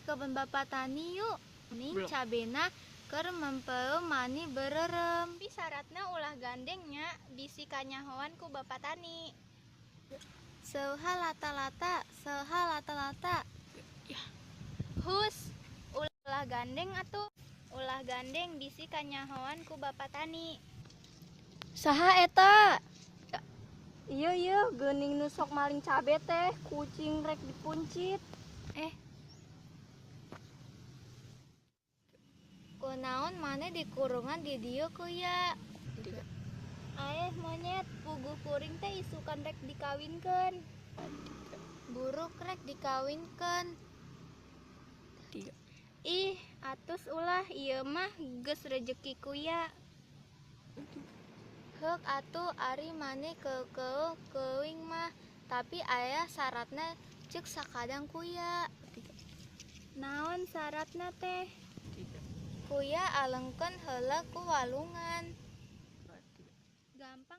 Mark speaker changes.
Speaker 1: di kebun bapak tani yuk. Nih cabena keur mempeu mani bererem.
Speaker 2: Tapi syaratnya ulah gandengnya bisi kanyahoan ku bapak tani.
Speaker 1: Seha lata-lata.
Speaker 2: Hus, ulah gandeng atuh. Ulah gandeng bisi kanyahoan ku bapak tani.
Speaker 3: Saha eta? Iya, geuning nu sok maling cabe teh, kucing rek dipuncit.
Speaker 1: Kunaon maneh di kurungan di dieu kuya?
Speaker 2: Aeh monyet, puguh kuring teh isukan rek dikawinkeun.
Speaker 1: Buruk rek dikawinkeun.
Speaker 2: Ih, atus ulah ieu mah geus rejeki kuya.
Speaker 1: Heuk atuh ari maneh keukeuh keuing mah, tapi aya syaratna ceuk sakadang kuya.
Speaker 2: Naon syaratna teh?
Speaker 1: Kuya alengkeun heula ku walungan.
Speaker 2: Gampang